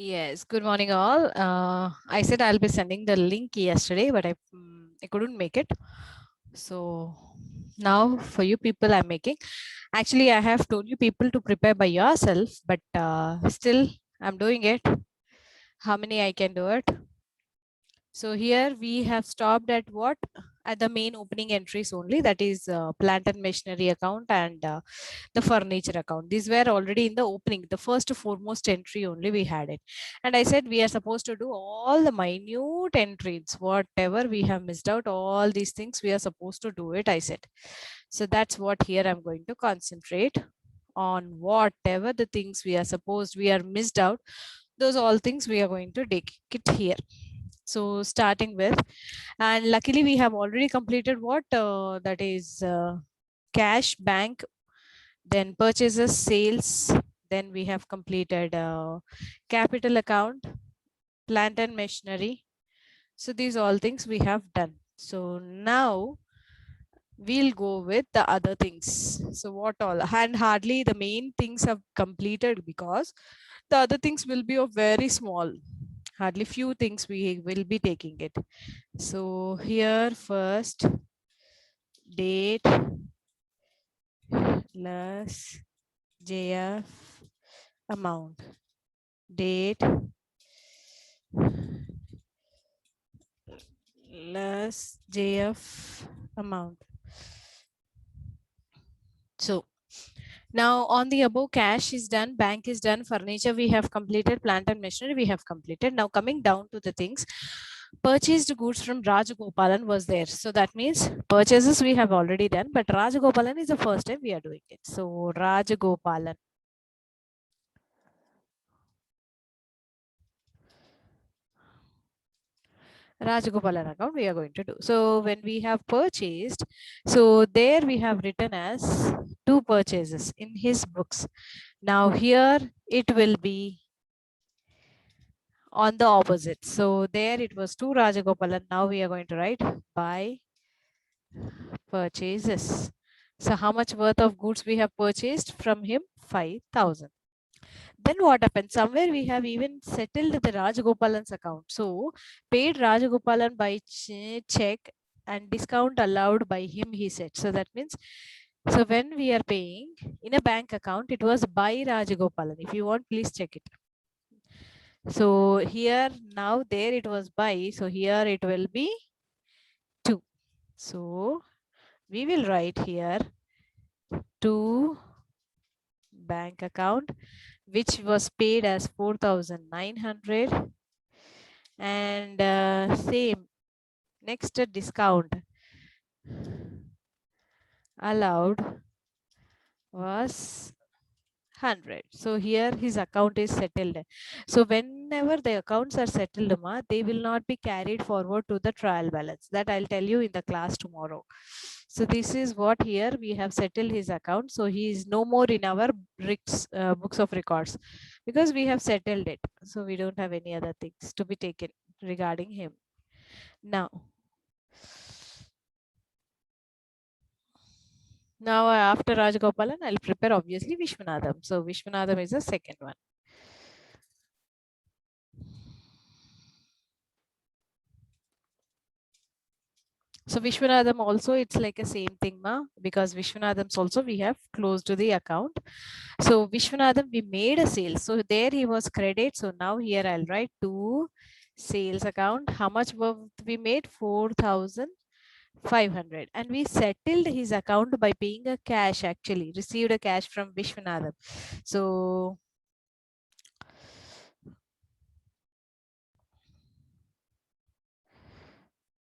Yes, good morning all. I said I'll be sending the link yesterday, but I couldn't make it. So now for you people I'm making. Actually, I have told you people to prepare by yourself, but still I'm doing it. How many I can do it? So here we have stopped at what? At the main opening entries only, that is plant and machinery account and the furniture account. These were already in the opening, the first foremost entry only we had it. And I said we are supposed to do all the minute entries, whatever we have missed out, all these things we are supposed to do it, I said. So that's what here I'm going to concentrate on, whatever the things we are supposed, we are missed out, those all things we are going to take it here. So starting with, and luckily we have already completed what that is cash, bank, then purchases, sales, then we have completed capital account, plant and machinery. So these all things we have done. So now we'll go with the other things. So what all, and hardly the main things have completed because the other things will be of very small, hardly few things we will be taking it. So here first date plus JF amount, date plus JF amount. So now on the above, cash is done, bank is done, furniture we have completed, plant and machinery we have completed. Now coming down to the things, purchased goods from Rajagopalan was there. So that means purchases we have already done, but Rajagopalan is the first time we are doing it. So Rajagopalan. Rajagopalan account we are going to do. So when we have purchased, so there we have written as two purchases in his books. Now here it will be on the opposite. So there it was two Rajagopalan. Now we are going to write by purchases. So how much worth of goods we have purchased from him? 5,000. Then what happened? Somewhere we have even settled the Rajagopalan's account. So paid Rajagopalan by check and discount allowed by him, he said. So that means, so when we are paying in a bank account, it was by Rajagopalan. If you want, please check it. So here now there it was by. So here it will be 2. So we will write here 2 bank account, which was paid as 4,900, and same next discount allowed was 100. So here his account is settled. So whenever the accounts are settled, they will not be carried forward to the trial balance. That I'll tell you in the class tomorrow. So this is what here we have settled his account. So he is no more in our books of records because we have settled it. So we don't have any other things to be taken regarding him. Now after Rajgopalan, I'll prepare obviously Vishwanadam. So Vishwanadam is the second one. So Vishwanadam also, it's like a same thing, because Vishwanadam's also we have closed to the account. So Vishwanadam, we made a sale. So there he was credit. So now here I'll write to sales account. How much we made? 4,500. And we settled his account by paying a cash, actually received a cash from Vishwanadam. So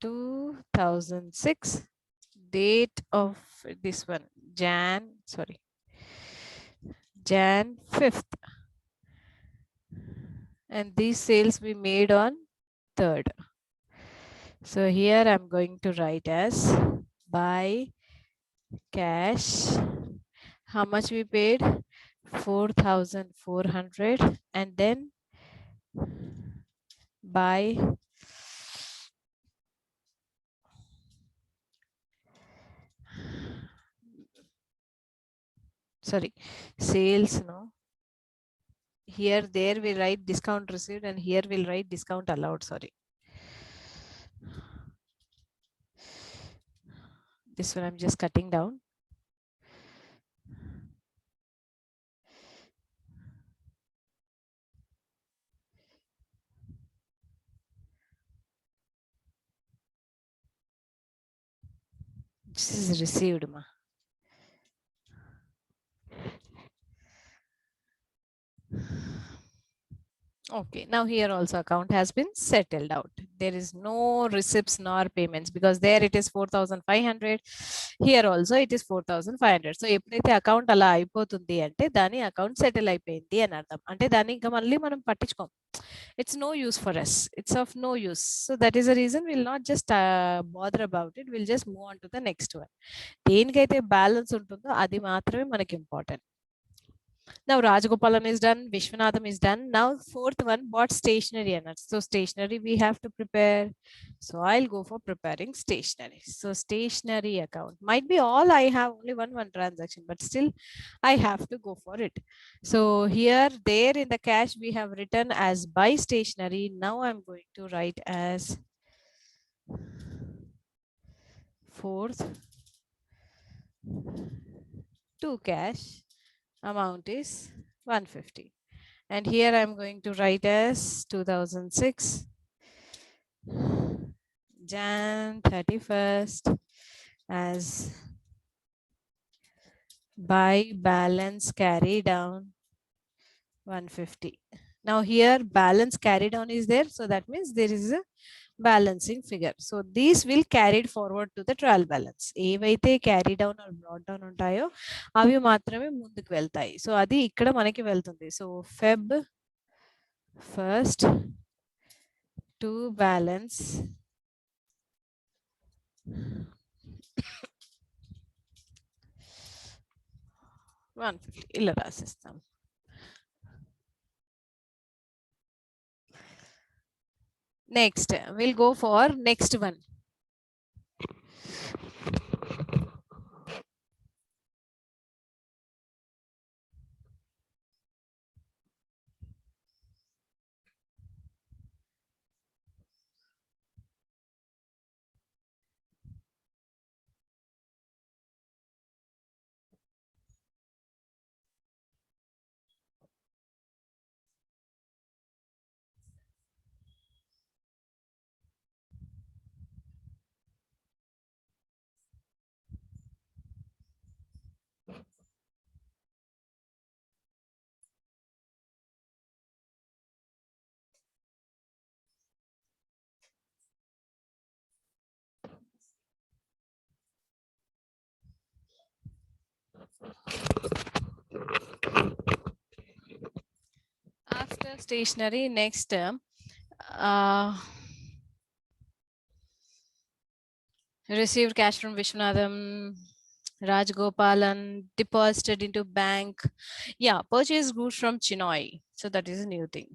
2006, date of this one, Jan 5th, and these sales we made on 3rd. So here I'm going to write as by cash. How much we paid? 4,400, and then by sales, no, Here, there we write discount received, and here we'll write discount allowed. Sorry. This one I'm just cutting down. This is received, ma. Okay, now here also account has been settled out. There is no receipts nor payments because there it is 4,500. Here also it is 4,500. So ఎప్పుడైతే account అలా అయిపోతుంది అంటే దాని account settle అయిపోయింది అని అర్థం. అంటే దాన్ని ఇంకా మళ్ళీ మనం పట్టించుకోం. It's no use for us. It's of no use. So that is the reason we'll not just bother about it. We'll just move on to the next one. దేనికైతే బ్యాలెన్స్ ఉంటుందో అది మాత్రమే మనకి important. Now Rajgopalan is done, Vishwanatham is done. Now fourth one, bought stationery. So stationery we have to prepare. So I'll go for preparing stationery. So stationery account might be all I have only one transaction, but still I have to go for it. So here, there in the cash we have written as buy stationery. Now I'm going to write as fourth to cash. Amount is 150. And here I'm going to write as 2006 Jan 31st as buy balance carry down 150. Now here balance carry down is there. So that means there is a balancing figure. So these will carried forward to the trial balance. ఏవైతే carry down or brought down ఉంటాయో అవి మాత్రమే ముందుకు వెళ్తాయి. So అది ఇక్కడ మనకి వెళ్తుంది. So Feb 1st to balance 150 ఇలా రాసిస్తాం. Next, we'll go for next one. After stationery, next received cash from Vishwanatham, Rajgopalan, deposited into bank. Yeah, purchase goods from Chinoy. So that is a new thing.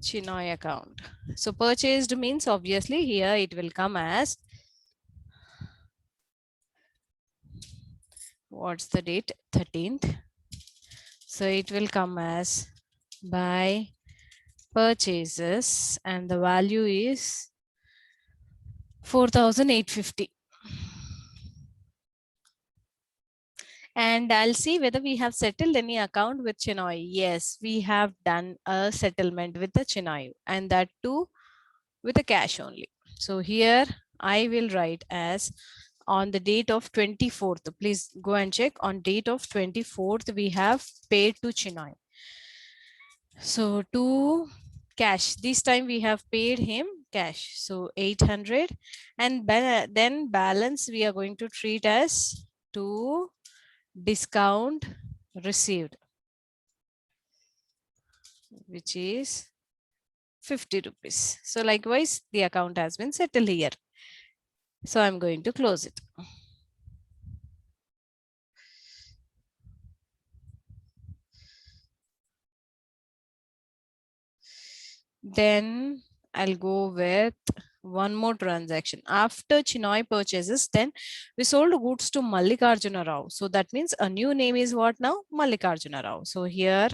Chinoy account. So purchased means obviously here it will come as, what's the date? 13th. So it will come as by purchases and the value is 4,850. And I'll see whether we have settled any account with Chinoy. Yes, we have done a settlement with the Chinoy, and that too with the cash only. So here I will write as on the date of 24th. Please go and check. On date of 24th, we have paid to Chinoy. So to cash, this time we have paid him cash. So 800, and then balance we are going to treat as to discount received, which is 50 rupees. So likewise, the account has been settled here. So I'm going to close it. Then I'll go with one more transaction. After Chinoy purchases, then we sold goods to Mallikarjuna Rao. So that means a new name is what now? Mallikarjuna Rao. So here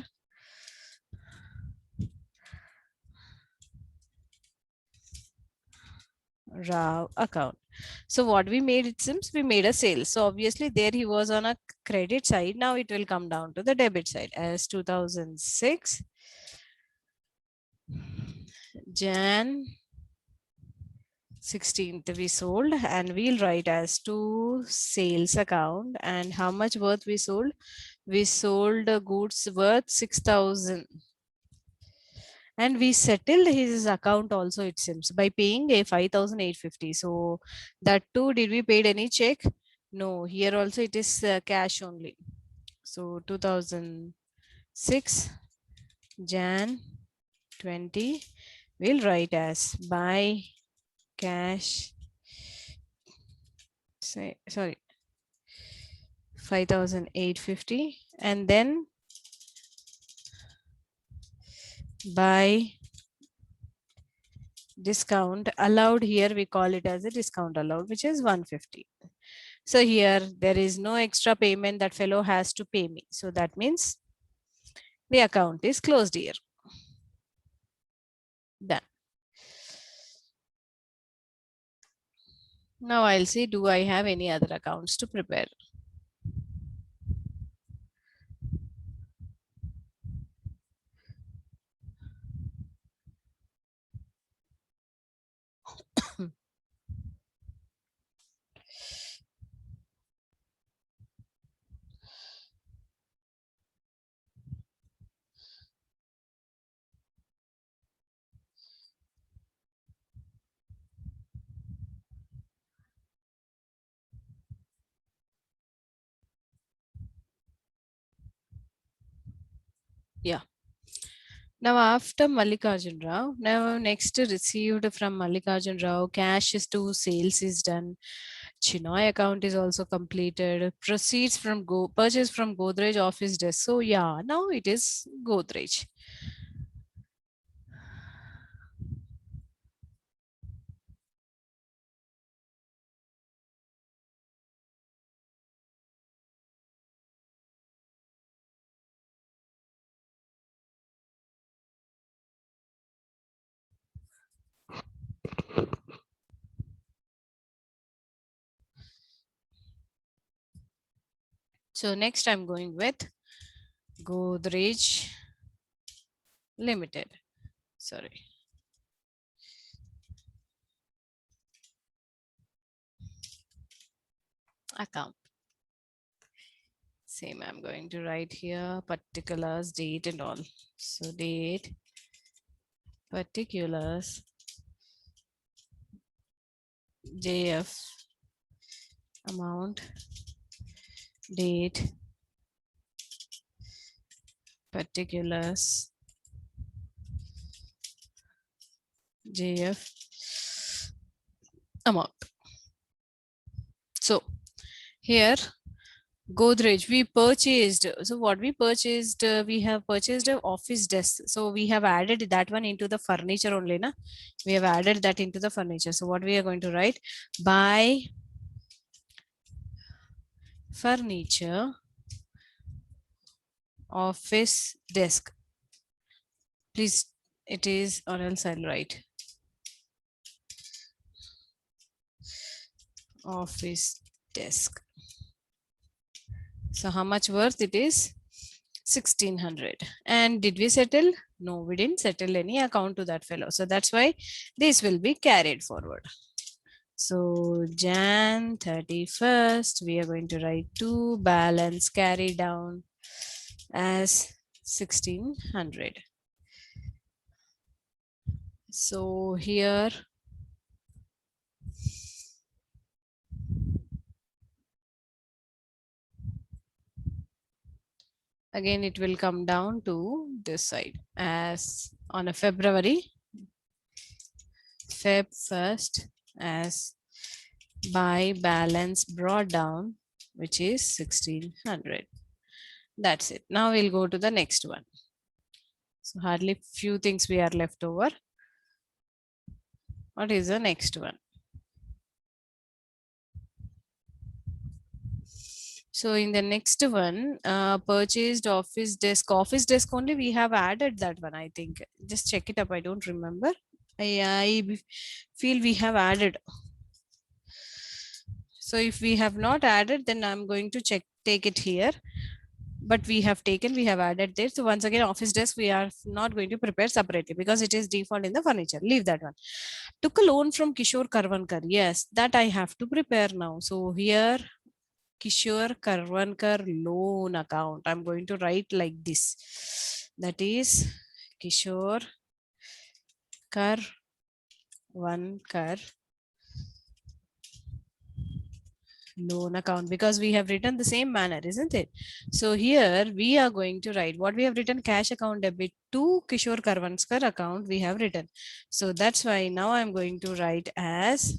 Rao account. So what we made, it seems we made a sale. So obviously there he was on a credit side. Now it will come down to the debit side as 2006 Jan 16th we sold, and we'll write as to sales account. And how much worth we sold? We sold goods worth 6,000. And we settled his account also, it seems, by paying a 5,850. So that too, did we paid any check? No, here also it is cash only. So 2006 Jan 20, we'll write as by cash, sorry, 5,850, and then by discount allowed, here we call it as a discount allowed, which is 150. So here there is no extra payment that fellow has to pay me. So that means the account is closed here. Done. Now I'll see, do I have any other accounts to prepare? Yeah. Now after Mallikarjun Rao, now next received from Mallikarjun Rao, cash is to sales is done. Chinoy account is also completed. Proceeds from purchase from Godrej office desk. So yeah, now it is Godrej. So next I'm going with Godrej Limited. Sorry. Account. Same, I'm going to write here particulars, date and all. So date, particulars, JF, amount, date, particulars, JF, amount. So here Godrej we purchased. So what we purchased, we have purchased an office desk. So we have added that one into the furniture only, na? We have added that into the furniture. So what we are going to write, buy furniture office desk. Please, it is, or else I'll write office desk. So how much worth it is? 1,600. And did we settle? No, we didn't settle any account to that fellow. So that's why this will be carried forward. So Jan 31st, we are going to write to balance carry down as 1,600. So here again it will come down to this side as on a February Feb 1st as by balance brought down, which is 1,600. That's it. Now we'll go to the next one. So hardly few things we are left over. What is the next one? So in the next one, purchased office desk. Office desk only we have added that one, I think. Just check it up. I don't remember. I feel we have added. So if we have not added, then I'm going to take it here. But we have added there. So once again, office desk, we are not going to prepare separately because it is default in the furniture. Leave that one. Took a loan from Kishore Karvankar. Yes, that I have to prepare now. So here, Kishore Karvankar loan account. I'm going to write like this. That is Kishore Karvankar loan account, because we have written the same manner, isn't it? So here we are going to write what we have written: cash account debit to Kishore Karvankar account we have written. So that's why now I'm going to write as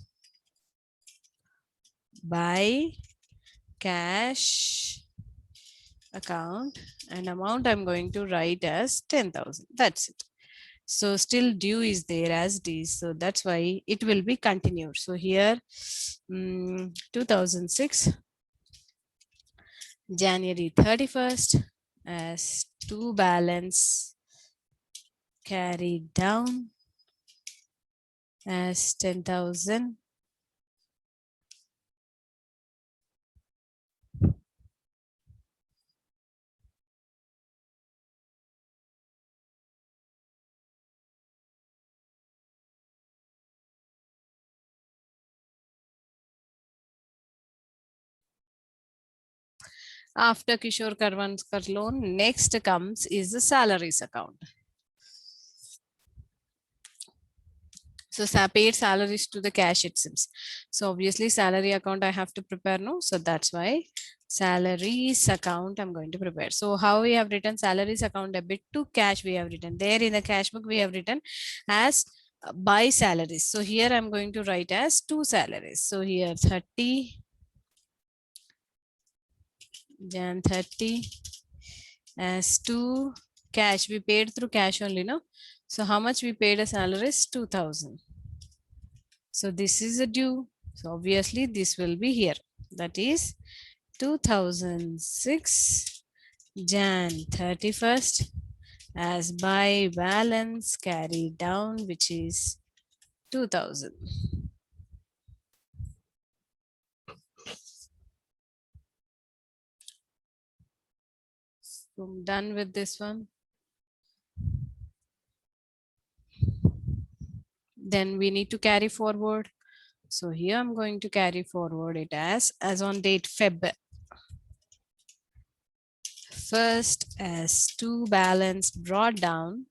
by cash account, and amount I'm going to write as 10,000. That's it. So still due is there as it is. So that's why it will be continued. So here 2006 January 31st as to balance carried down as 10,000. After Kishore Karvankar loan, next comes is the salaries account. So paid salaries to the cash, it seems. So obviously salary account I have to prepare now. So that's why salaries account I'm going to prepare. So how we have written salaries account debit to cash, we have written there in the cash book, we have written as by salaries. So here I'm going to write as two salaries. So here 30 Jan 30 as to cash. We paid through cash only, no? So how much we paid as salaries? 2,000. So this is a due. So obviously this will be here. That is 2006 Jan 31st as by balance carried down, which is 2,000. So I'm done with this one. Then we need to carry forward. So here I'm going to carry forward it as on date Feb 1st as to balance brought down,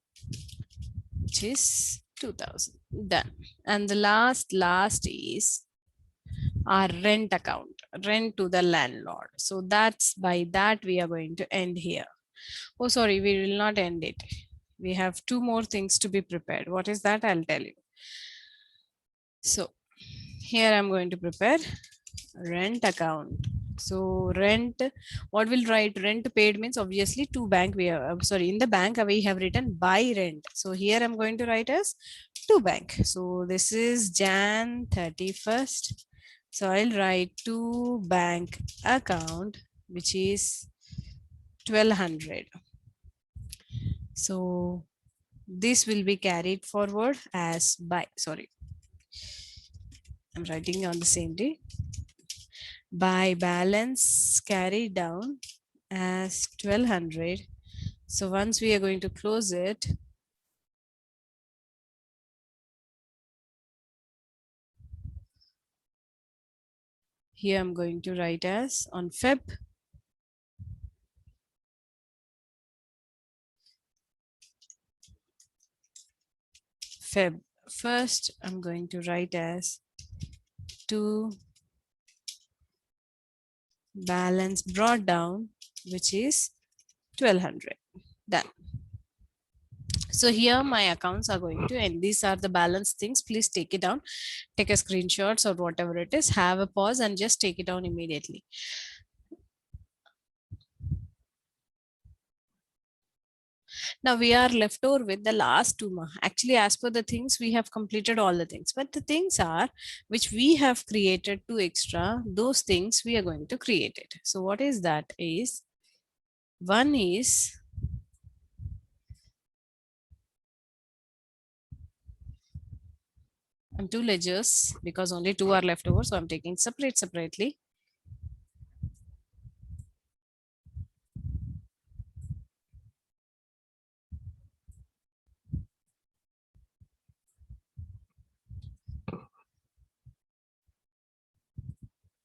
which is 2,000. Done. And the last is our rent account, rent to the landlord. So that's by that we are going to end here. Oh, sorry, we will not end it. We have two more things to be prepared. What is that? I'll tell you. So here I'm going to prepare rent account. So rent, what will write? Rent paid means obviously to bank we have, sorry, in the bank we have written by rent. So here I'm going to write as to bank. So this is Jan 31st. So I'll write to bank account, which is 1200. So this will be carried forward as by, sorry, I'm writing on the same day, by balance carried down as 1200. So once we are going to close it, here I'm going to write as on Feb 1st, I'm going to write as to balance brought down, which is 1200. Done. So here my accounts are going to end. These are the balance things. Please take it down, take a screenshots or whatever it is, have a pause and just take it down immediately. Now we are left over with the last two. Actually, as per the things, we have completed all the things. But the things are which we have created two extra, those things we are going to create it. So what is that is, one is two ledgers because only two are left over. So I'm taking separately.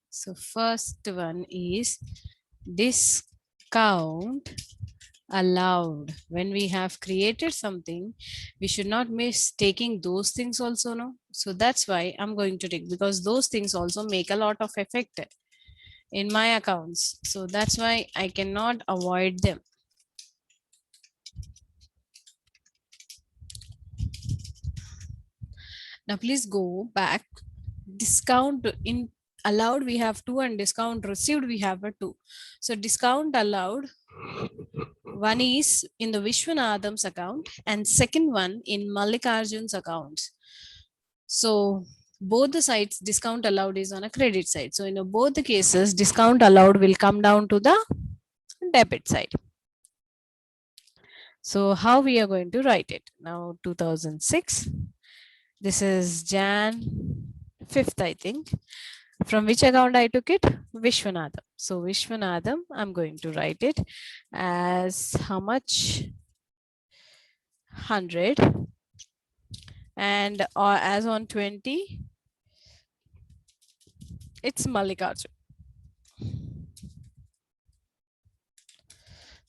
So first one is discount allowed. When we have created something, we should not miss taking those things also, no? So that's why I'm going to take, because those things also make a lot of effect in my accounts. So that's why I cannot avoid them. Now please go back. Discount in allowed we have two, and discount received we have a two. So discount allowed, one is in the Vishwanatham's account and second one in Mallikarjun's accounts. So both the sides discount allowed is on a credit side. So in both the cases, discount allowed will come down to the debit side. So how we are going to write it? Now 2006. This is Jan 5th, I think. From which account I took it? Vishwanatham. So Vishwanatham, I'm going to write it as how much? 100. And as on 20, it's Mallikarjun,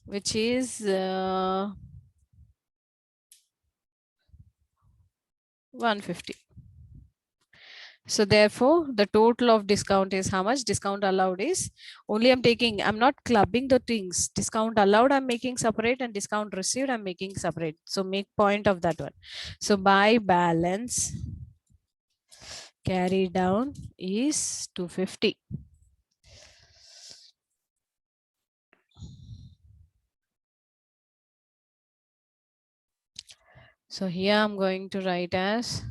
which is 150. So therefore, the total of discount is how much? Discount allowed is, only I'm not clubbing the things. Discount allowed, I'm making separate, and discount received, I'm making separate. So make point of that one. So by balance carry down is 250. So here I'm going to write as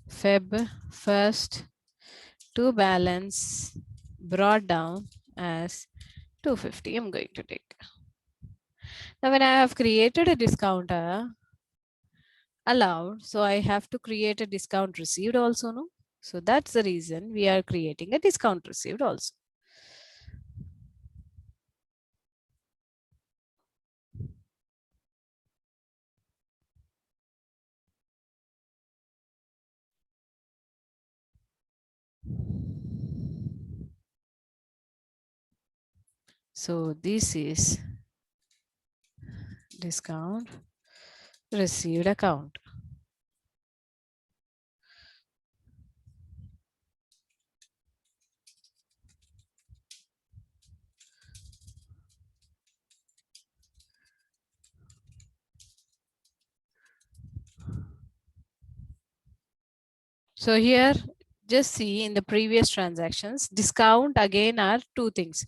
Feb 1st to balance brought down as 250. I'm going to take. Now when I have created a discounter allowed, so I have to create a discount received also, no? So that's the reason we are creating a discount received also. So this is discount received account. So here, just see in the previous transactions, discount again are two things.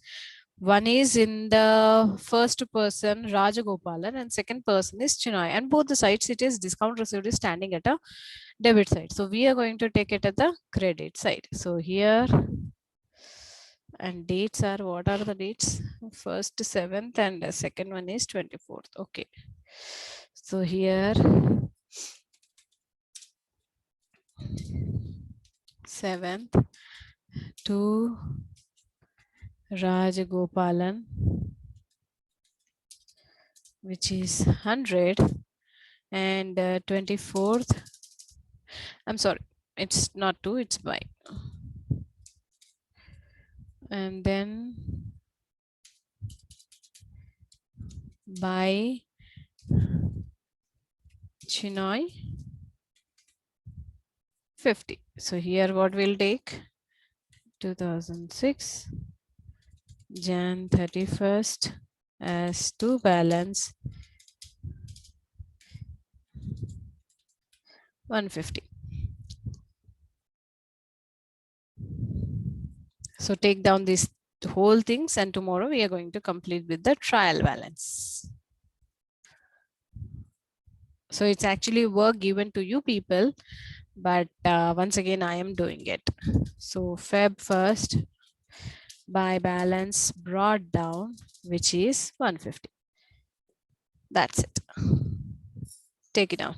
One is in the first person Rajagopalan and second person is Chinoy, and both the sides it is discount received is standing at a debit side. So we are going to take it at the credit side. So here, and dates are, what are the dates? First 7th and the second one is 24th. Okay. So here 7th to Rajagopalan, which is 100, and 24th, I'm sorry, it's not 2, it's by. And then by Chinoy 50. So here what we'll take? 2006 Jan 31st as to balance 150. So take down this the whole things, and tomorrow we are going to complete with the trial balance. So it's actually work given to you people, but once again I am doing it. So Feb 1st by balance brought down, which is 150. That's it. Take it down.